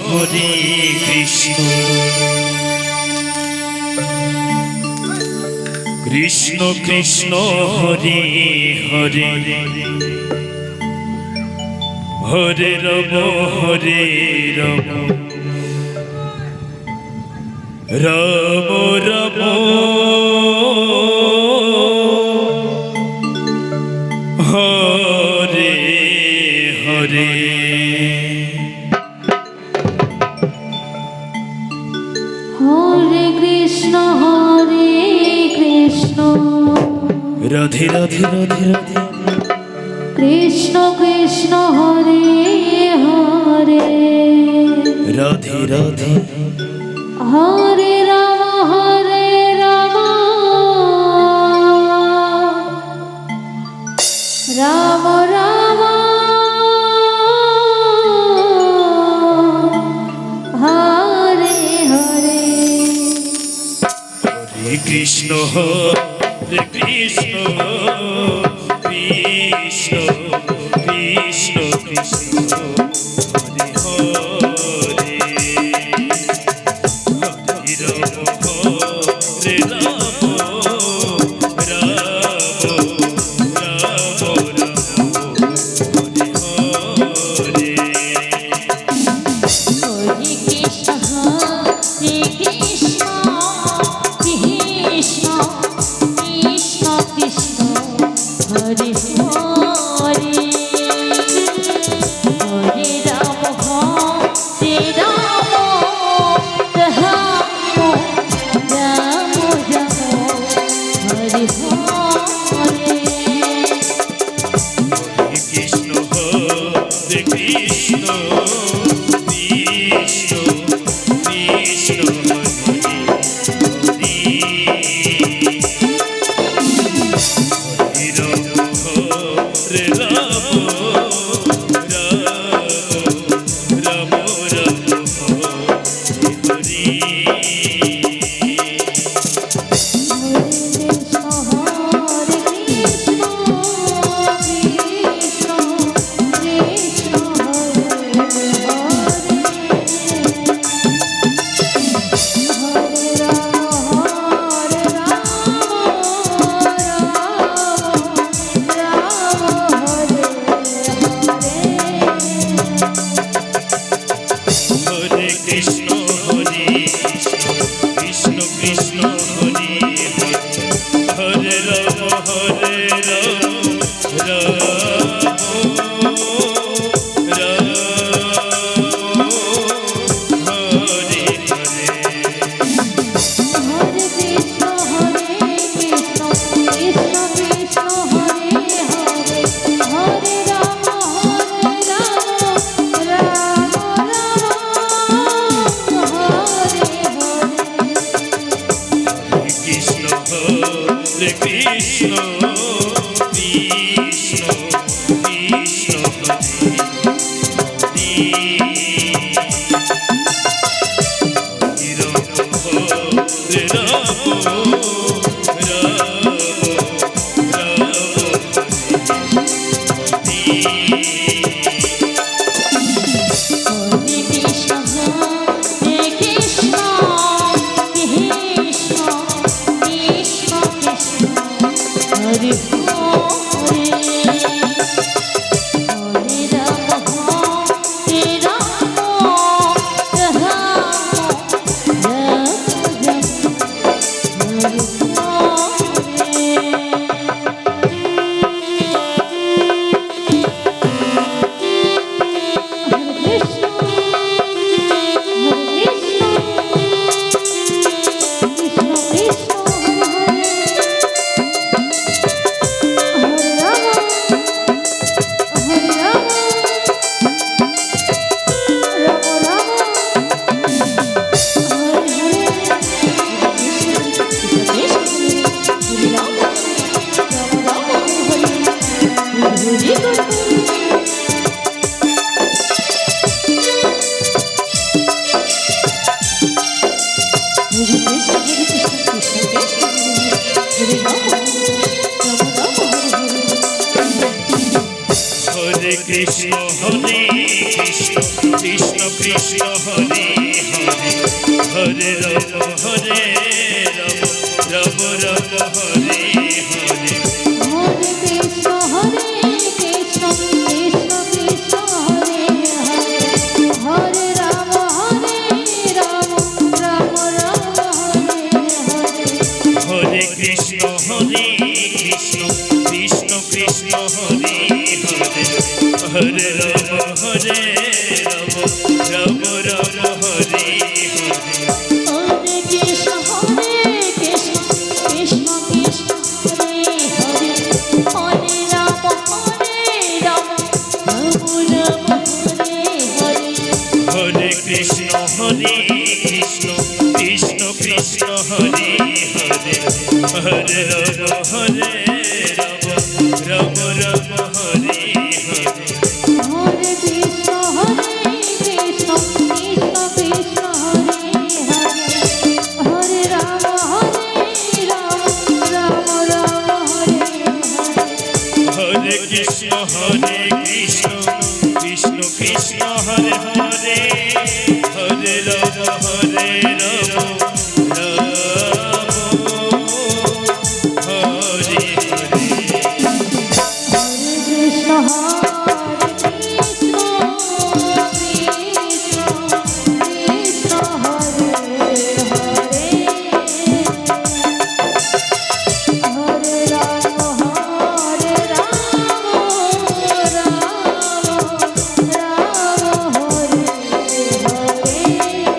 Hare Krishna Krishna Krishna Hare Hare Hare Ram Ram Ram Hare Hare Hare Krishna Radhe Radhe Radhe Radhe Krishna Krishna Hare Hare Radhe Radhe Hare Ram Ram Ram Hare Hare Hare Krishna Hare Krishna Krishna Krishna Krishna Hare Hare Hare Ram Hare Ram Ram Ram Ram Hare Hare Krishna Krishna Krishna Krishna Hare Hare Hare Ram Ram Ram Hare Hare Krishna Hare Krishna Krishna Krishna Hare Hare Hare Ram Ram Ram Ram Hare Hare Krishna Hare Krishna Krishna Hare Hare Ram Ram Hare Hare Hare Krishna Krishna Krishna Hare Hare Hare Ram Ram Hare Hare Krishna Hare Krishna Krishna Krishna Hare Hare Ram Hare Krishna Krishna Krishna Krishna Krishna Hare Hare Hare Ram Hare Krishna Krishna Krishna Hare Hare Hare Ram Hare Ram Ram Ram Hare Hare Hare Krishna Krishna Krishna Hare Hare Hare Ram Ram Ram Hare Hare Hare Krishna Krishna Krishna Krishna Hare Hare Hare Ram Ram Ram Ram Hare Hare Hare Krishna Krishna Krishna Krishna Hare Hare Hare Ram Ram Ram Hare Hare Hare Krishna Krishna Krishna Krishna Hare Hare Hare Ram Ram Ram Ram Hare Hare Hare Krishna Krishna Krishna Krishna Hare Hare Hare Ram Ram Ram Hare Hare Hare Krishna Krishna Krishna Krishna Hare Hare Hare Ram Ram Ram Hare Hare Hare Krishna Krishna Krishna Krishna Hare Hare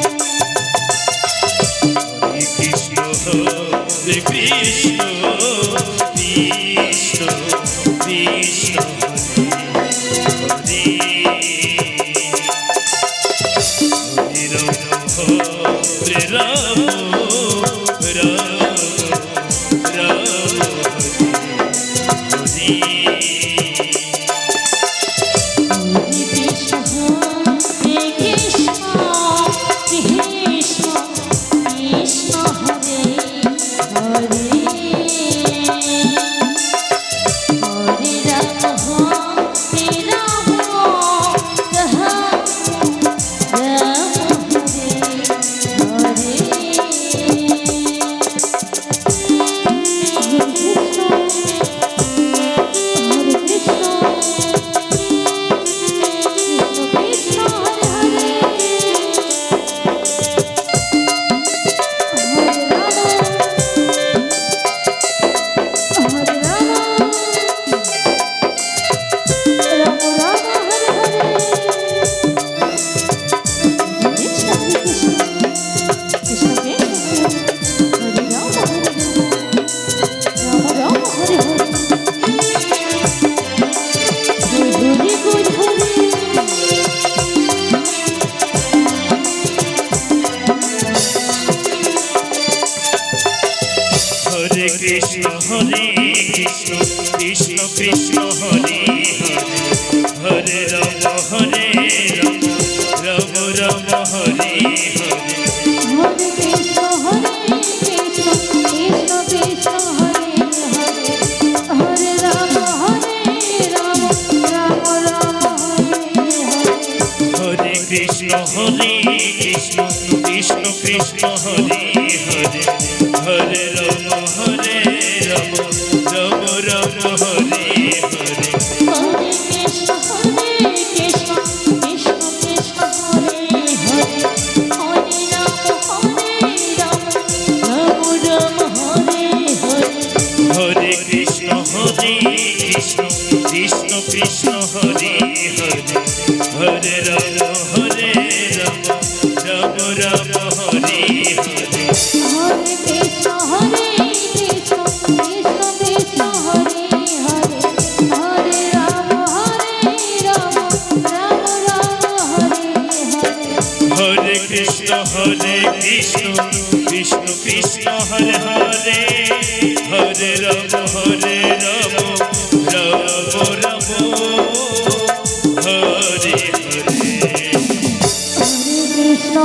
Hare Ram Ram Hare Hare Krishna Hare Krishna Krishna Krishna Hare Hare Hare Ram Ram Ram Hare Hare Krishna Krishna Krishna Krishna Hare Hare Hare Ram Ram Ram Hare Hare Krishna Krishna Krishna Hare Hare Hare Ram Ram Ram Ram Hare Hare Hare Krishna Krishna Krishna Hare Hare Hare Ram Ram Ram Hare Hare Hare Krishna Krishna Krishna Krishna Hare Hare Hare Ram Ram Ram Hare Hare Hare Krishna Krishna Krishna Krishna Hare Hare Hare Ram Ram Ram Hare Hare Hare Krishna Krishna Krishna Krishna Hare Hare Hare Ram Ram Ram Ram Hare Hare Hare Krishna Krishna Krishna Krishna Hare Hare Hare Ram Ram Ram Hare Hare Hare Krishna Krishna Krishna Krishna Hare Hare Hare Ram Ram Ram Hare Hare Hare Krishna